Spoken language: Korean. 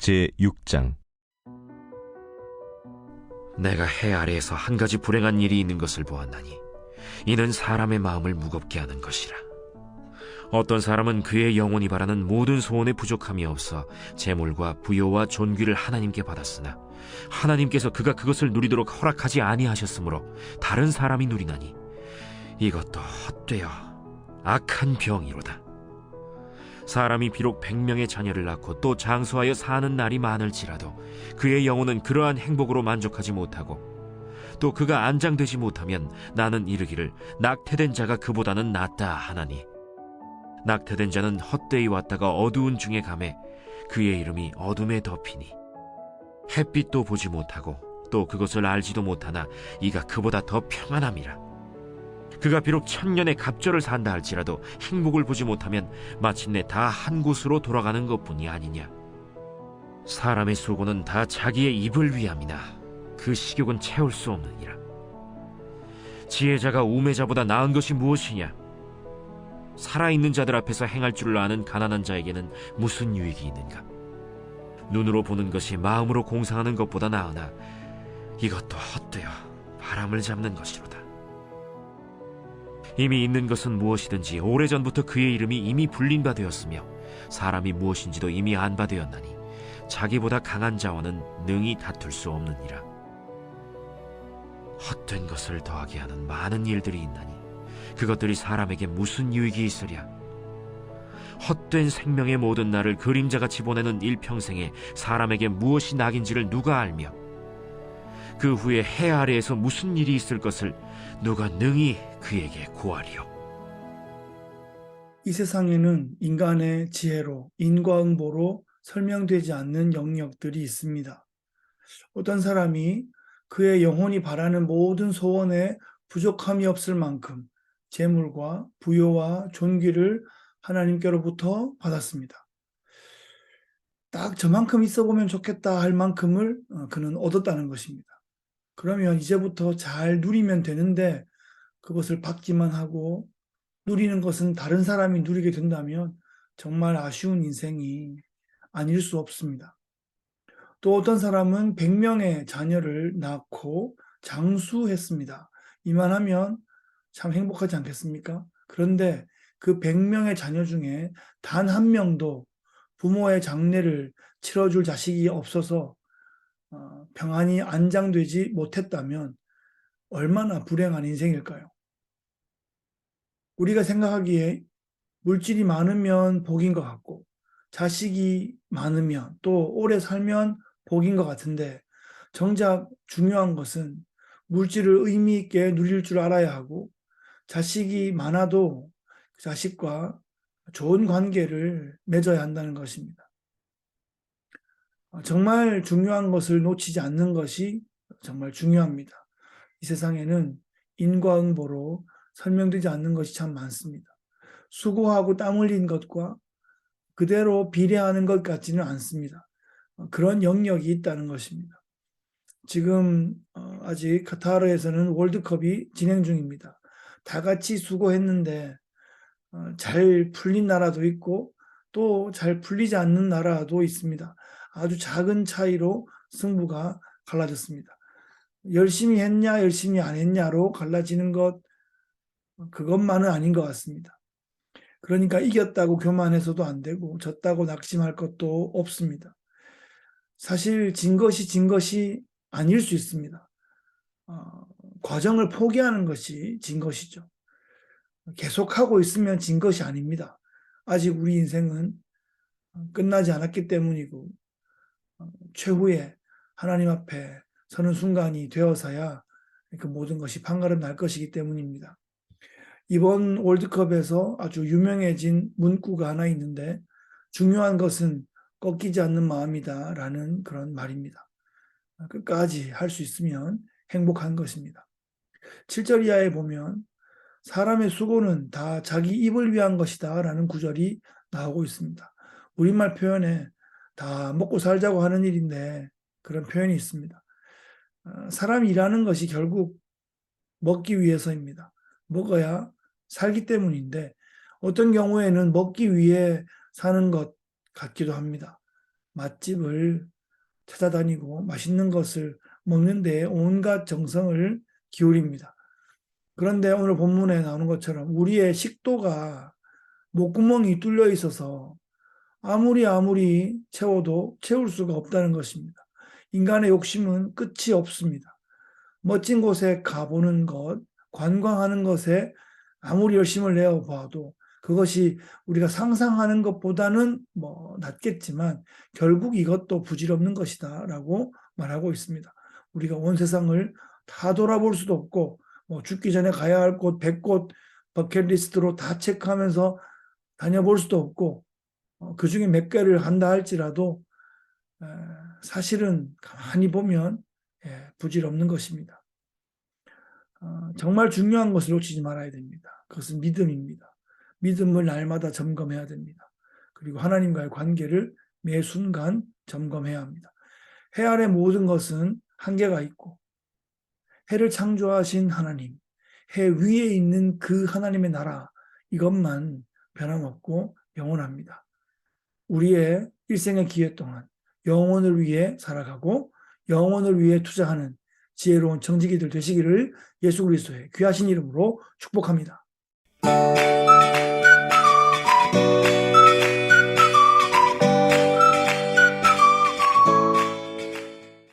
제6장. 내가 해 아래에서 한 가지 불행한 일이 있는 것을 보았나니 이는 사람의 마음을 무겁게 하는 것이라. 어떤 사람은 그의 영혼이 바라는 모든 소원에 부족함이 없어 재물과 부요와 존귀를 하나님께 받았으나 하나님께서 그가 그것을 누리도록 허락하지 아니하셨으므로 다른 사람이 누리나니 이것도 헛되어 악한 병이로다. 사람이 비록 100명의 자녀를 낳고 또 장수하여 사는 날이 많을지라도 그의 영혼은 그러한 행복으로 만족하지 못하고 또 그가 안장되지 못하면 나는 이르기를 낙태된 자가 그보다는 낫다 하나니, 낙태된 자는 헛되이 왔다가 어두운 중에 가매 그의 이름이 어둠에 덮이니 햇빛도 보지 못하고 또 그것을 알지도 못하나 이가 그보다 더 평안함이라. 그가 비록 1000년의 갑절을 산다 할지라도 행복을 보지 못하면 마침내 다 한 곳으로 돌아가는 것뿐이 아니냐. 사람의 수고는 다 자기의 입을 위함이나 그 식욕은 채울 수 없느니라. 지혜자가 우매자보다 나은 것이 무엇이냐. 살아있는 자들 앞에서 행할 줄을 아는 가난한 자에게는 무슨 유익이 있는가. 눈으로 보는 것이 마음으로 공상하는 것보다 나으나 이것도 헛되어 바람을 잡는 것이로다. 이미 있는 것은 무엇이든지 오래전부터 그의 이름이 이미 불린 바 되었으며 사람이 무엇인지도 이미 안 바 되었나니 자기보다 강한 자와는 능히 다툴 수 없느니라. 헛된 것을 더하게 하는 많은 일들이 있나니 그것들이 사람에게 무슨 유익이 있으랴. 헛된 생명의 모든 날을 그림자같이 보내는 일평생에 사람에게 무엇이 낙인지를 누가 알며 그 후에 해 아래에서 무슨 일이 있을 것을 누가 능히 그에게 고하리요. 이 세상에는 인간의 지혜로, 인과응보로 설명되지 않는 영역들이 있습니다. 어떤 사람이 그의 영혼이 바라는 모든 소원에 부족함이 없을 만큼 재물과 부요와 존귀를 하나님께로부터 받았습니다. 딱 저만큼 있어 보면 좋겠다 할 만큼을 그는 얻었다는 것입니다. 그러면 이제부터 잘 누리면 되는데 그것을 받기만 하고 누리는 것은 다른 사람이 누리게 된다면 정말 아쉬운 인생이 아닐 수 없습니다. 또 어떤 사람은 100명의 자녀를 낳고 장수했습니다. 이만하면 참 행복하지 않겠습니까? 그런데 그 100명의 자녀 중에 단 한 명도 부모의 장례를 치러줄 자식이 없어서 평안히 안장되지 못했다면 얼마나 불행한 인생일까요? 우리가 생각하기에 물질이 많으면 복인 것 같고 자식이 많으면 또 오래 살면 복인 것 같은데 정작 중요한 것은 물질을 의미 있게 누릴 줄 알아야 하고 자식이 많아도 그 자식과 좋은 관계를 맺어야 한다는 것입니다. 정말 중요한 것을 놓치지 않는 것이 정말 중요합니다. 이 세상에는 인과응보로 설명되지 않는 것이 참 많습니다. 수고하고 땀 흘린 것과 그대로 비례하는 것 같지는 않습니다. 그런 영역이 있다는 것입니다. 지금 아직 카타르에서는 월드컵이 진행 중입니다. 다 같이 수고했는데 잘 풀린 나라도 있고 또 잘 풀리지 않는 나라도 있습니다. 아주 작은 차이로 승부가 갈라졌습니다. 열심히 했냐 열심히 안 했냐로 갈라지는 것, 그것만은 아닌 것 같습니다. 그러니까 이겼다고 교만해서도 안 되고 졌다고 낙심할 것도 없습니다. 사실 진 것이 아닐 수 있습니다. 과정을 포기하는 것이 진 것이죠. 계속하고 있으면 진 것이 아닙니다. 아직 우리 인생은 끝나지 않았기 때문이고 최후에 하나님 앞에 서는 순간이 되어서야 그 모든 것이 판가름 날 것이기 때문입니다. 이번 월드컵에서 아주 유명해진 문구가 하나 있는데 중요한 것은 꺾이지 않는 마음이다 라는 그런 말입니다. 끝까지 할 수 있으면 행복한 것입니다. 7절 이하에 보면 사람의 수고는 다 자기 입을 위한 것이다 라는 구절이 나오고 있습니다. 우리말 표현에 다 먹고 살자고 하는 일인데 그런 표현이 있습니다. 사람이 일하는 것이 결국 먹기 위해서입니다. 먹어야 살기 때문인데 어떤 경우에는 먹기 위해 사는 것 같기도 합니다. 맛집을 찾아다니고 맛있는 것을 먹는 데 온갖 정성을 기울입니다. 그런데 오늘 본문에 나오는 것처럼 우리의 식도가 목구멍이 뚫려 있어서 아무리 채워도 채울 수가 없다는 것입니다. 인간의 욕심은 끝이 없습니다. 멋진 곳에 가보는 것, 관광하는 것에 아무리 열심을 내어 봐도 그것이 우리가 상상하는 것보다는 낫겠지만 결국 이것도 부질없는 것이다라고 말하고 있습니다. 우리가 온 세상을 다 돌아볼 수도 없고 죽기 전에 가야 할 곳 100곳 버킷리스트로 다 체크하면서 다녀볼 수도 없고 그 중에 몇 개를 한다 할지라도 사실은 가만히 보면 부질없는 것입니다. 정말 중요한 것을 놓치지 말아야 됩니다. 그것은 믿음입니다. 믿음을 날마다 점검해야 됩니다. 그리고 하나님과의 관계를 매 순간 점검해야 합니다. 해 아래 모든 것은 한계가 있고 해를 창조하신 하나님, 해 위에 있는 그 하나님의 나라 이것만 변함없고 영원합니다. 우리의 일생의 기회 동안 영혼을 위해 살아가고 영혼을 위해 투자하는 지혜로운 청지기들 되시기를 예수 그리스도의 귀하신 이름으로 축복합니다.